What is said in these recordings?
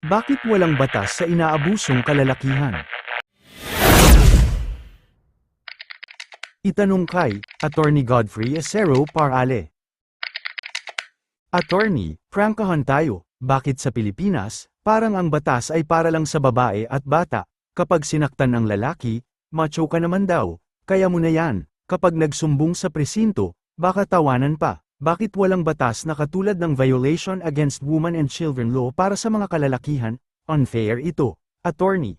Bakit walang batas sa inaabusong kalalakihan? Itanong kay Attorney Godfrey Acero Parale. Attorney, prangkahan tayo, bakit sa Pilipinas, parang ang batas ay para lang sa babae at bata, kapag sinaktan ng lalaki, macho ka naman daw, kaya mo na yan, kapag nagsumbong sa presinto, baka tawanan pa, bakit walang batas na katulad ng Violation Against Women and Children Law para sa mga kalalakihan, unfair ito, Attorney.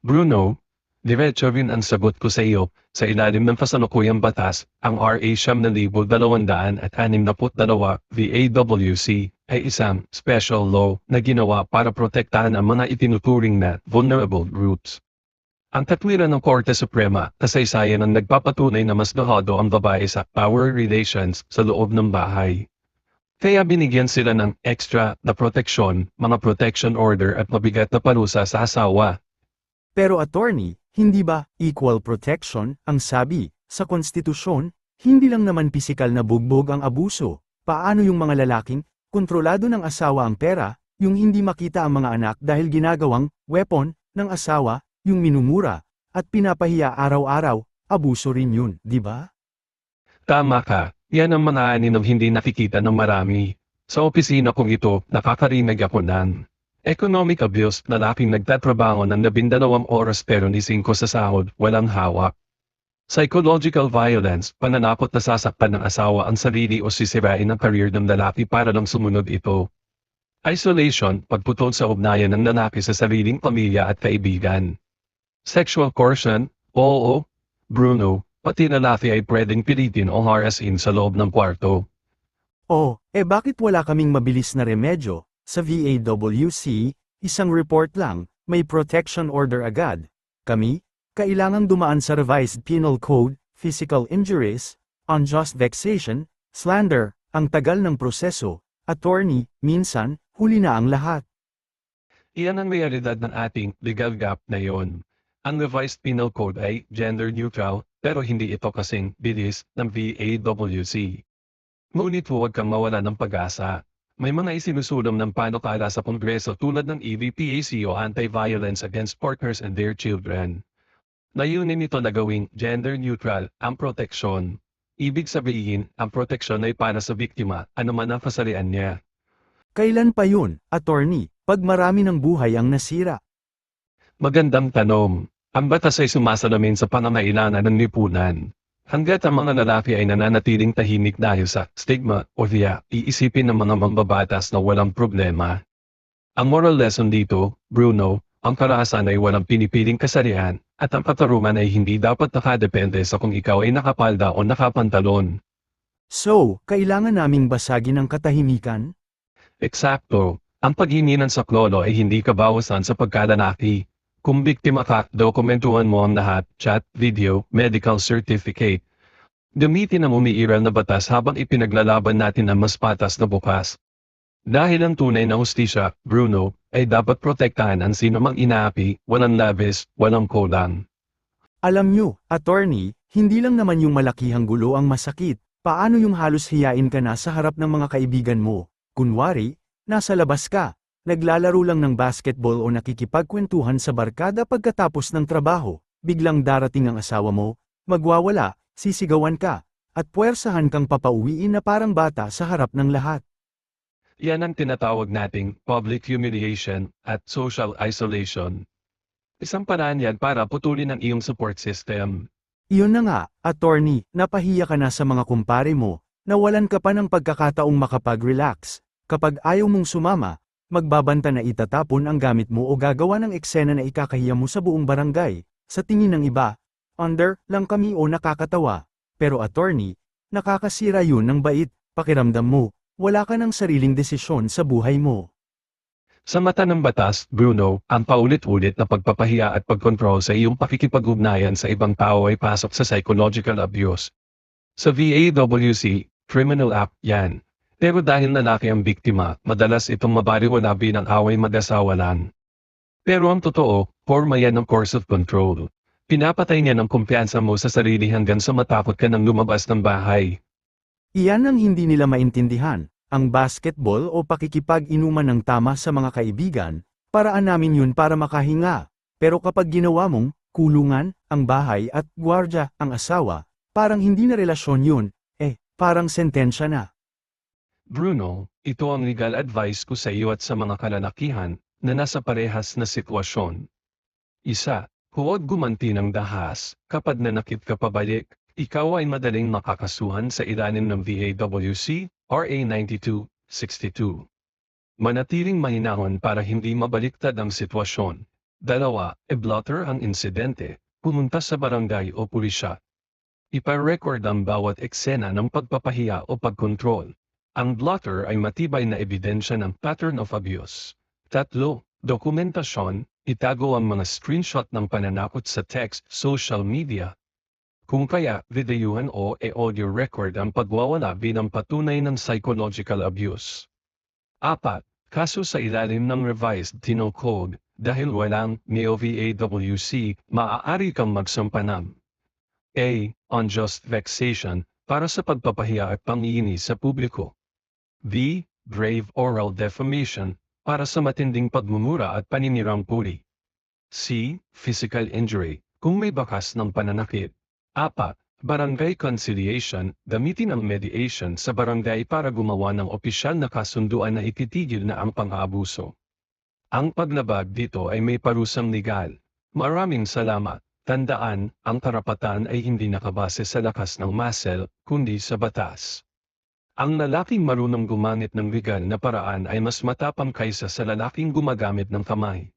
Bruno, diretso rin ang sagot ko sa iyo, sa ilalim ng kasalukuyang batas, ang RA 9262 VAWC ay isang special law na ginawa para protektahan ang mga itinuturing na vulnerable groups. Ang katwiran ng Korte Suprema, kasaysayan ang nagpapatunay na mas nakado ang babae sa power relations sa loob ng bahay. Kaya binigyan sila ng extra na proteksyon, mga protection order at mabigat na parusa sa asawa. Pero Attorney, hindi ba equal protection ang sabi sa konstitusyon? Hindi lang naman pisikal na bugbog ang abuso. Paano yung mga lalaking kontrolado ng asawa ang pera, yung hindi makita ang mga anak dahil ginagawang weapon ng asawa, yung minumura at pinapahiya araw-araw, abuso rin yun, di ba? Tama ka, yan ang mga anin ng hindi nakikita ng marami. Sa opisina kong ito, nakakarinig ako ng economic abuse na laking nagtatrabaho ng 12 oras pero ni 5 sa sahod, walang hawak. Psychological violence, pananakot na sasaktan ng asawa ang sarili o sisirain ang career ng lalaki para lang sumunod ito. Isolation, pagputol sa ugnayan ng lalaki sa sariling pamilya at kaibigan. Sexual coercion, oo, Bruno, pati lalaki ay pwedeng pilitin o harassin sa loob ng kwarto. Oh, bakit wala kaming mabilis na remedyo? Sa VAWC, isang report lang, may protection order agad. Kami, kailangang dumaan sa revised penal code, physical injuries, unjust vexation, slander, ang tagal ng proseso, attorney, minsan, huli na ang lahat. Iyan ang realidad ng ating legal gap na yon. Ang revised penal code ay gender neutral, pero hindi ito kasing bilis ng VAWC. Ngunit huwag kang mawala ng pag-asa. May mga isinusulong ng panukala sa Kongreso tulad ng EVPAC o Anti-Violence Against Partners and Their Children. Layunin nito na gawing gender neutral ang proteksyon. Ibig sabihin, ang proteksyon ay para sa biktima, anuman ang kasarian niya. Kailan pa yun, attorney, pag marami ng buhay ang nasira? Magandang tanong. Ang batas ay sumasalamin sa pangangailangan ng lipunan. Hanggat ang mga lalaki ay nananatiling tahimik dahil sa stigma o iisipin ng mga mambabatas na walang problema. Ang moral lesson dito, Bruno, ang karahasan ay walang pinipiling kasarian, at ang katarungan ay hindi dapat nakadepende sa kung ikaw ay nakapalda o nakapantalon. So, kailangan naming basagin ang katahimikan? Eksakto, ang paghingi ng saklolo ay hindi kabawasan sa pagkalalaki. Kung biktima ka, dokumentuhan mo ang lahat, chat, video, medical certificate. Gamitin ang umiiral na batas habang ipinaglalaban natin ang mas patas na bukas. Dahil ang tunay na hustisya, Bruno, ay dapat protektahan ang sino mang inaapi, walang labis, walang kulang. Alam nyo, attorney, hindi lang naman yung malakihang gulo ang masakit. Paano yung halos hiyain ka na sa harap ng mga kaibigan mo? Kunwari, nasa labas ka. Naglalaro lang ng basketball o nakikipagkwentuhan sa barkada pagkatapos ng trabaho, biglang darating ang asawa mo, magwawala, sisigawan ka, at puwersahan kang papauwiin na parang bata sa harap ng lahat. Yan ang tinatawag nating public humiliation at social isolation. Isang paraan yan para putulin ang iyong support system. Iyon na nga, attorney, napahiya ka na sa mga kumpare mo, nawalan ka pa ng pagkakataong makapag-relax. Kapag ayaw mong sumama, magbabanta na itatapon ang gamit mo o gagawa ng eksena na ikakahiya mo sa buong barangay. Sa tingin ng iba, under lang kami o nakakatawa. Pero attorney, nakakasira yun ng bait, pakiramdam mo, wala ka ng sariling desisyon sa buhay mo. Sa mata ng batas, Bruno, ang paulit-ulit na pagpapahiya at pagkontrol sa iyong pakikipag-ugnayan sa ibang tao ay pasok sa psychological abuse. Sa VAWC, criminal act yan. Pero dahil lalaki ang biktima, madalas itong mabaliwala bilang away mag-asawa lang. Pero ang totoo, forma yan ng course of control. Pinapatay niya ng kumpiyansa mo sa sarili hanggang sa matakot ka nang lumabas ng bahay. Iyan ang hindi nila maintindihan. Ang basketball o pakikipag-inuman ng tama sa mga kaibigan, paraan namin yun para makahinga. Pero kapag ginawa mong, kulungan, ang bahay at gwardya, ang asawa, parang hindi na relasyon yun, parang sentensya na. Bruno, ito ang legal advice ko sa iyo at sa mga kalalakihan na nasa parehas na sitwasyon. Isa, huwag gumanti ng dahas, kapag nanakit ka pabalik, ikaw ay madaling makakasuhan sa ilalim ng VAWC, RA 9262. Manatiling mahinahon para hindi mabaliktad ang sitwasyon. Dalawa, e-blotter ang insidente, pumunta sa barangay o pulisya. Ipa-record ang bawat eksena ng pagpapahiya o pagkontrol. Ang blotter ay matibay na ebidensya ng pattern of abuse. Tatlo, dokumentasyon, itago ang mga screenshot ng pananakot sa text, social media. Kung kaya, videohan o audio record ang pagwawala bilang patunay ng psychological abuse. 4. Kaso sa ilalim ng Revised Penal Code, dahil walang NeoVAWC, maaari kang magsampa ng A. Unjust vexation, para sa pagpapahiya at pangiinis sa publiko. B. Grave oral defamation, para sa matinding pagmumura at paninirang puri. C. Physical injury, kung may bakas ng pananakit. 4. Barangay conciliation, gamitin ang mediation sa barangay para gumawa ng opisyal na kasunduan na ititigil na ang pang-aabuso. Ang paglabag dito ay may parusang legal. Maraming salamat. Tandaan, ang karapatan ay hindi nakabase sa lakas ng muscle, kundi sa batas. Ang lalaking marunong gumamit ng legal na paraan ay mas matapang kaysa sa lalaking gumagamit ng kamay.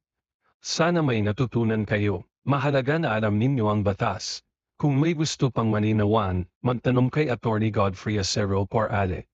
Sana may natutunan kayo. Mahalaga na alam ninyo ang batas. Kung may gusto pang malinawan, magtanong kay Attorney Godfrey Acero Porale.